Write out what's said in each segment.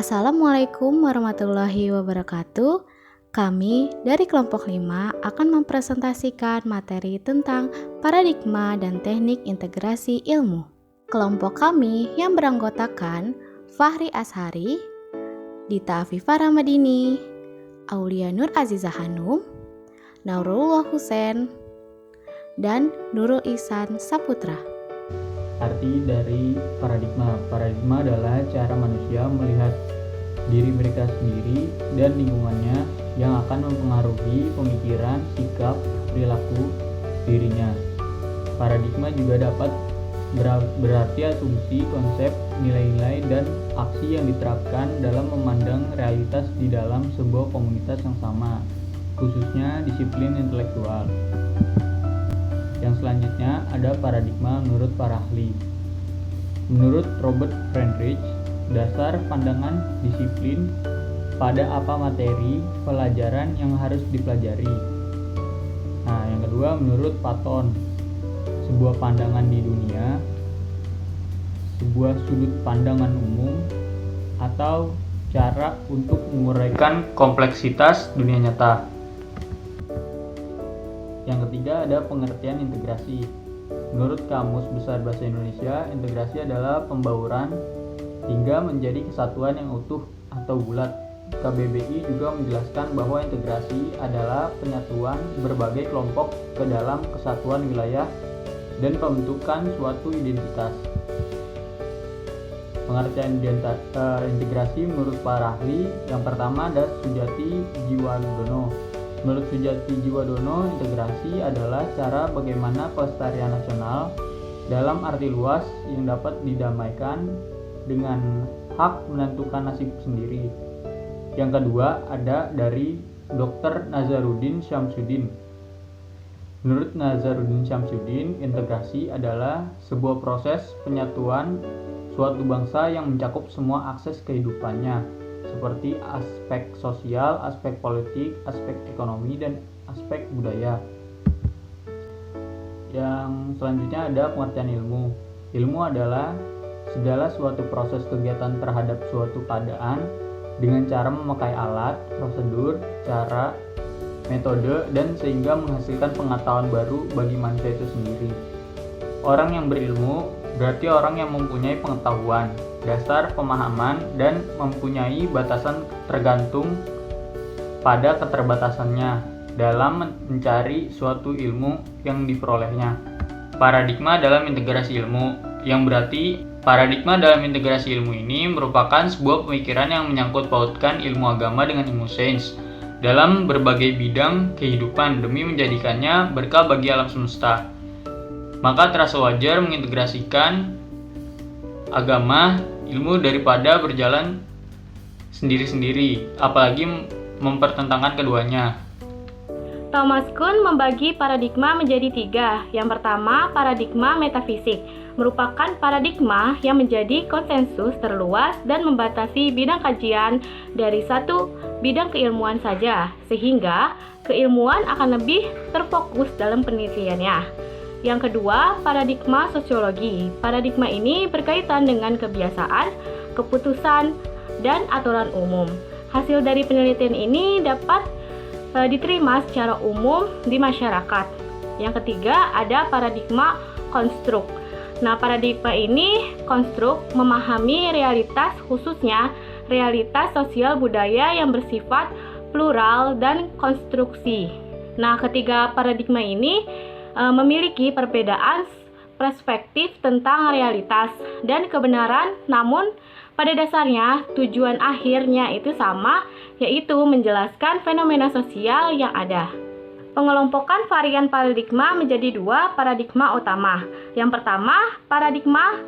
Assalamualaikum warahmatullahi wabarakatuh. Kami dari kelompok 5 akan mempresentasikan materi tentang paradigma dan teknik integrasi ilmu. Kelompok kami yang beranggotakan Fahri Ashari, Dita Afifah Ramadini, Aulia Nur Azizah Hanum, Naurullah Husein, dan Nurul Ihsan Saputra. Arti dari paradigma. Paradigma adalah cara manusia melihat diri mereka sendiri dan lingkungannya yang akan mempengaruhi pemikiran, sikap, perilaku dirinya. Paradigma juga dapat berarti asumsi, konsep, nilai-nilai, dan aksi yang diterapkan dalam memandang realitas di dalam sebuah komunitas yang sama, khususnya disiplin intelektual. Yang selanjutnya ada paradigma menurut para ahli. Menurut Robert Friedrich, dasar pandangan disiplin pada apa materi pelajaran yang harus dipelajari. Nah, yang kedua menurut Patton, sebuah pandangan di dunia, sebuah sudut pandangan umum, atau cara untuk menguraikan kompleksitas dunia nyata. Yang ketiga ada pengertian integrasi. Menurut Kamus Besar Bahasa Indonesia, integrasi adalah pembauran hingga menjadi kesatuan yang utuh atau bulat. KBBI juga menjelaskan bahwa integrasi adalah penyatuan berbagai kelompok ke dalam kesatuan wilayah dan pembentukan suatu identitas. Pengertian integrasi menurut para ahli, yang pertama ada Sujati Jiwadono. Menurut Sujati Jiwadono, integrasi adalah cara bagaimana pelestarian nasional dalam arti luas yang dapat didamaikan dengan hak menentukan nasib sendiri. Yang kedua ada dari Dr. Nazaruddin Syamsuddin. Menurut Nazaruddin Syamsuddin, integrasi adalah sebuah proses penyatuan suatu bangsa yang mencakup semua akses kehidupannya, seperti aspek sosial, aspek politik, aspek ekonomi, dan aspek budaya. Yang selanjutnya ada pengertian ilmu. Ilmu adalah segala suatu proses kegiatan terhadap suatu keadaan dengan cara memakai alat, prosedur, cara, metode, dan sehingga menghasilkan pengetahuan baru bagi manusia itu sendiri. Orang yang berilmu berarti orang yang mempunyai pengetahuan, dasar pemahaman, dan mempunyai batasan tergantung pada keterbatasannya dalam mencari suatu ilmu yang diperolehnya. Paradigma dalam integrasi ilmu, yang berarti paradigma dalam integrasi ilmu ini merupakan sebuah pemikiran yang menyangkut pautkan ilmu agama dengan ilmu sains dalam berbagai bidang kehidupan demi menjadikannya berkah bagi alam semesta. Maka terasa wajar mengintegrasikan agama, ilmu daripada berjalan sendiri-sendiri, apalagi mempertentangkan keduanya. Thomas Kuhn membagi paradigma menjadi 3. Yang pertama, paradigma metafisik, merupakan paradigma yang menjadi konsensus terluas dan membatasi bidang kajian dari satu bidang keilmuan saja, sehingga keilmuan akan lebih terfokus dalam penelitiannya. Yang kedua, paradigma sosiologi. Paradigma ini berkaitan dengan kebiasaan, keputusan, dan aturan umum. Hasil dari penelitian ini dapat diterima secara umum di masyarakat. Yang ketiga, ada paradigma konstruk. Nah, paradigma ini konstruk memahami realitas, khususnya realitas sosial budaya yang bersifat plural dan konstruksi. Nah, ketiga paradigma ini memiliki perbedaan perspektif tentang realitas dan kebenaran, namun pada dasarnya tujuan akhirnya itu sama, yaitu menjelaskan fenomena sosial yang ada. Pengelompokan varian paradigma menjadi 2 paradigma utama. Yang pertama, paradigma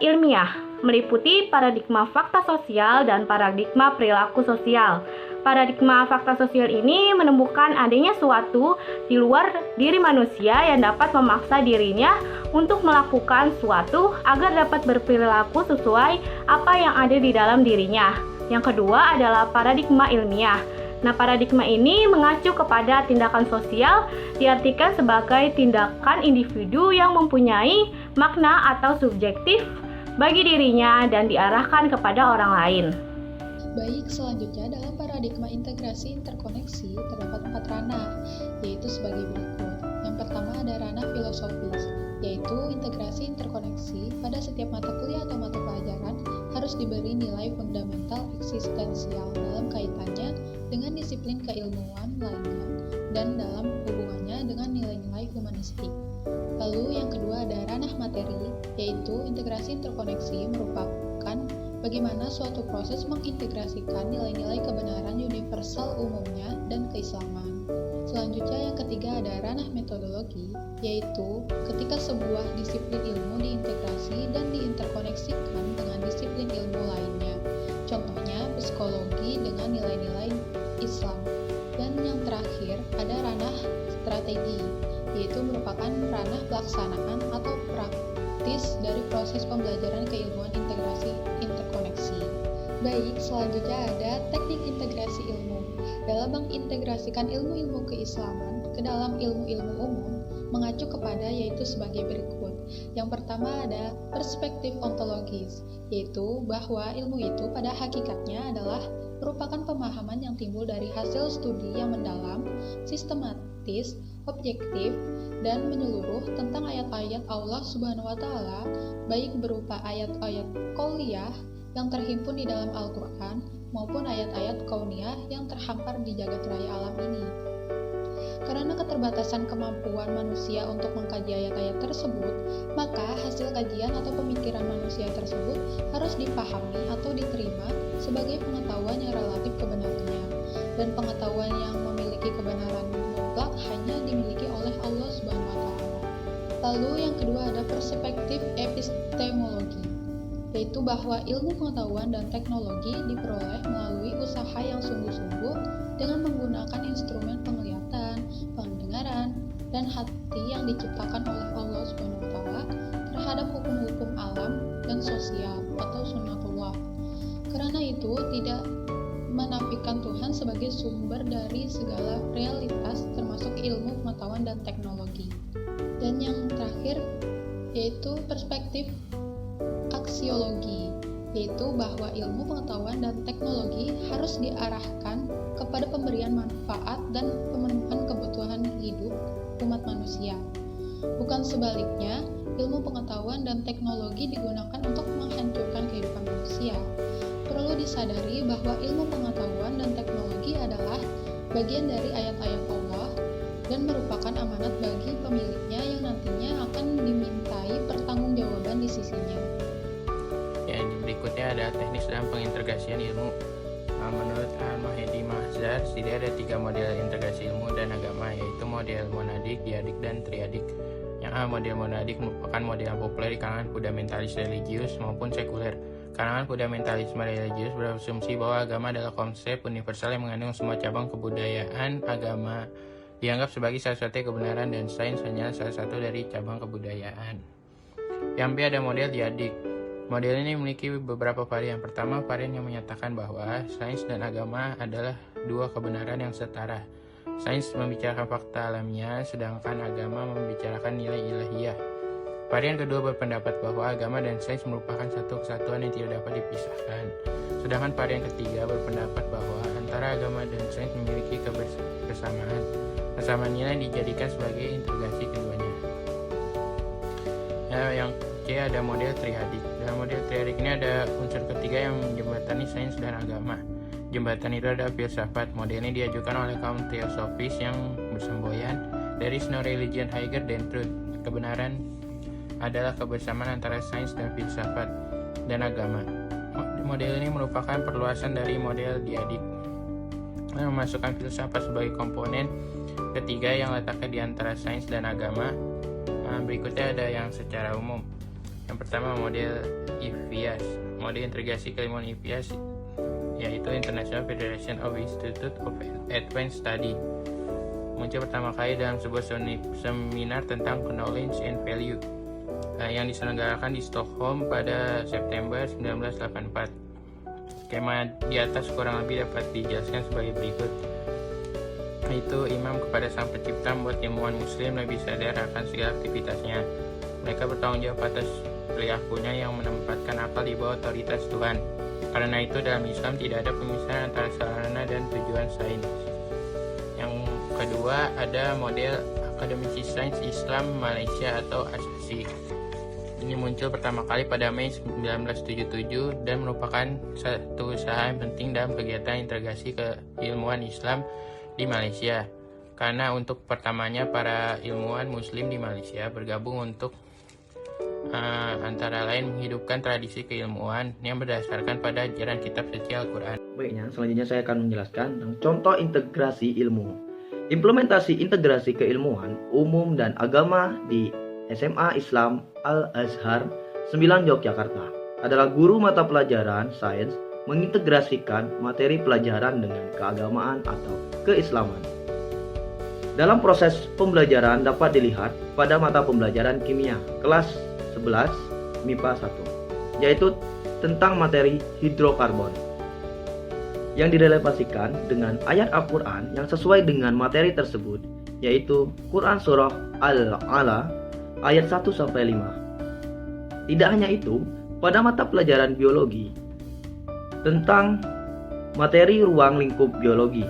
ilmiah, meliputi paradigma fakta sosial dan paradigma perilaku sosial. Paradigma fakta sosial ini menemukan adanya suatu di luar diri manusia yang dapat memaksa dirinya untuk melakukan suatu agar dapat berperilaku sesuai apa yang ada di dalam dirinya. Yang kedua adalah paradigma ilmiah. Nah, paradigma ini mengacu kepada tindakan sosial, diartikan sebagai tindakan individu yang mempunyai makna atau subjektif bagi dirinya dan diarahkan kepada orang lain. Baik, selanjutnya dalam paradigma integrasi interkoneksi terdapat 4 ranah, yaitu sebagai berikut. Yang pertama ada ranah filosofis, yaitu integrasi interkoneksi pada setiap mata kuliah atau mata pelajaran harus diberi nilai fundamental eksistensial dalam kaitannya dengan disiplin keilmuan lainnya dan dalam hubungannya dengan nilai-nilai humanistik. Lalu yang kedua ada ranah materi, yaitu integrasi interkoneksi merupakan bagaimana suatu proses mengintegrasikan nilai-nilai kebenaran universal umumnya dan keislaman. Selanjutnya yang ketiga ada ranah metodologi, yaitu ketika sebuah disiplin ilmu diintegrasi dan diinterkoneksikan dengan disiplin ilmu lainnya. Contohnya psikologi dengan nilai-nilai Islam. Dan yang terakhir ada ranah strategi, yaitu merupakan ranah pelaksanaan atau praktis dari proses pembelajaran keilmuan integrasi interkoneksi. Baik, selanjutnya ada teknik integrasi ilmu. Dalam mengintegrasikan ilmu-ilmu keislaman ke dalam ilmu-ilmu umum, mengacu kepada yaitu sebagai berikut. Yang pertama ada perspektif ontologis, yaitu bahwa ilmu itu pada hakikatnya adalah merupakan pemahaman yang timbul dari hasil studi yang mendalam, sistematis, objektif, dan menyeluruh tentang ayat-ayat Allah Subhanahu wa Ta'ala, baik berupa ayat-ayat qauliyah yang terhimpun di dalam Al-Quran maupun ayat-ayat kauniyah yang terhampar di jagat raya alam ini. Karena keterbatasan kemampuan manusia untuk mengkaji ayat-ayat tersebut, maka hasil kajian atau pemikiran manusia tersebut harus dipahami atau diterima sebagai pengetahuan yang relatif kebenarannya, dan pengetahuan yang memiliki kebenaran mutlak hanya dimiliki oleh Allah Subhanahu wa Ta'ala. Lalu yang kedua ada perspektif epistemologi, yaitu bahwa ilmu pengetahuan dan teknologi diperoleh melalui usaha yang sungguh-sungguh dengan menggunakan instrumen penglihatan, pendengaran, dan hati yang diciptakan oleh Allah Subhanahu wa Ta'ala terhadap hukum-hukum alam dan sosial atau sunnatullah. Karena itu tidak menafikan Tuhan sebagai sumber dari segala realitas termasuk ilmu pengetahuan dan teknologi. Dan yang terakhir yaitu perspektif aksiologi, yaitu bahwa ilmu pengetahuan dan teknologi harus diarahkan kepada pemberian manfaat dan pemenuhan kebutuhan hidup umat manusia. Bukan sebaliknya, ilmu pengetahuan dan teknologi digunakan untuk menghancurkan kehidupan manusia. Perlu disadari bahwa ilmu pengetahuan dan teknologi adalah bagian dari ayat-ayat Allah dan merupakan amanat bagi pemiliknya yang nantinya akan dimintai pertanggungjawaban di sisinya. Ya, berikutnya ada teknis dalam pengintegrasian ilmu. Menurut Al-Mahdi Mahzar, setidaknya ada 3 model integrasi ilmu dan agama, yaitu model monadik, diadik, dan triadik. Yang A, model monadik merupakan model yang populer di kalangan fundamentalis religius maupun sekuler. Kalangan fundamentalisme religius berasumsi bahwa agama adalah konsep universal yang mengandung semua cabang kebudayaan. Agama dianggap sebagai salah satu kebenaran dan sains hanya salah satu dari cabang kebudayaan. Yang B, ada model diadik. Model ini memiliki beberapa varian. Pertama, varian yang menyatakan bahwa sains dan agama adalah 2 kebenaran yang setara. Sains membicarakan fakta alamiah, sedangkan agama membicarakan nilai ilahiyah. Varian kedua berpendapat bahwa agama dan sains merupakan satu kesatuan yang tidak dapat dipisahkan. Sedangkan varian ketiga berpendapat bahwa antara agama dan sains memiliki kebersamaan. Kesamaan nilai dijadikan sebagai integrasi keduanya. Yang C, ada model triadik. Dalam model triadik ini ada unsur ketiga yang menjembatani sains dan agama. Jembatan itu ada filsafat. Model ini diajukan oleh kaum teosofis yang bersemboyan "There is no religion higher than truth". Kebenaran adalah kebersamaan antara sains dan filsafat dan agama. Model ini merupakan perluasan dari model diadik, memasukkan filsafat sebagai komponen ketiga yang letaknya di antara sains dan agama. Berikutnya ada yang secara umum. Yang pertama, model IFIAS. Model integrasi keilmuan IFIAS yaitu International Federation of Institute of Advanced Study. Muncul pertama kali dalam sebuah seminar tentang knowledge and value yang diselenggarakan di Stockholm pada September 1984. Skema di atas kurang lebih dapat dijelaskan sebagai berikut. Itu imam kepada sang pencipta membuat ilmuwan muslim lebih sadar akan segala aktivitasnya. Mereka bertanggung jawab atas perilakunya yang menempatkan akal di bawah otoritas Tuhan. Karena itu dalam Islam tidak ada pemisahan antara sarana dan tujuan sains. Yang kedua ada model Akademisi Sains Islam Malaysia atau ASASI. Ini muncul pertama kali pada Mei 1977 dan merupakan satu usaha yang penting dalam kegiatan integrasi keilmuan Islam di Malaysia. Karena untuk pertamanya para ilmuwan muslim di Malaysia bergabung untuk antara lain menghidupkan tradisi keilmuan yang berdasarkan pada ajaran kitab suci Al-Quran. Baiknya, selanjutnya saya akan menjelaskan tentang contoh integrasi ilmu. Implementasi integrasi keilmuan umum dan agama di SMA Islam Al-Azhar 9 Yogyakarta adalah guru mata pelajaran sains mengintegrasikan materi pelajaran dengan keagamaan atau keislaman. Dalam proses pembelajaran dapat dilihat pada mata pembelajaran kimia kelas 11 MIPA 1, yaitu tentang materi hidrokarbon, yang direlevasikan dengan ayat Al-Quran yang sesuai dengan materi tersebut, yaitu Quran Surah Al-A'la ayat 1-5. Tidak hanya itu, pada mata pelajaran biologi tentang materi ruang lingkup biologi,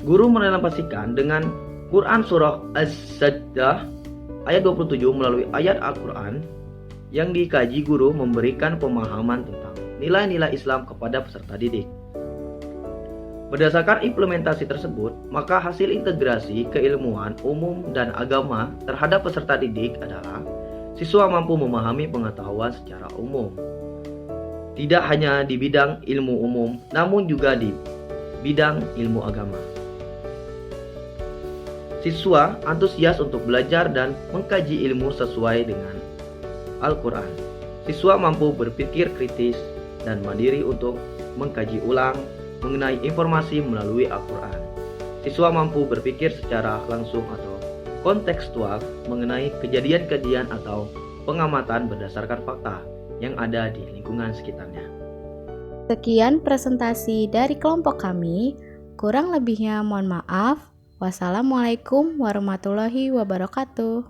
guru merelevasikan dengan Quran Surah Az-Sajdah ayat 27 melalui ayat Al-Quran yang dikaji. Guru memberikan pemahaman tentang nilai-nilai Islam kepada peserta didik. Berdasarkan implementasi tersebut, maka hasil integrasi keilmuan umum dan agama terhadap peserta didik adalah siswa mampu memahami pengetahuan secara umum, tidak hanya di bidang ilmu umum, namun juga di bidang ilmu agama. Siswa antusias untuk belajar dan mengkaji ilmu sesuai dengan Al-Quran. Siswa mampu berpikir kritis dan mandiri untuk mengkaji ulang mengenai informasi melalui Al-Quran. Siswa mampu berpikir secara langsung atau kontekstual mengenai kejadian-kejadian atau pengamatan berdasarkan fakta yang ada di lingkungan sekitarnya. Sekian presentasi dari kelompok kami. Kurang lebihnya mohon maaf. Wassalamualaikum warahmatullahi wabarakatuh.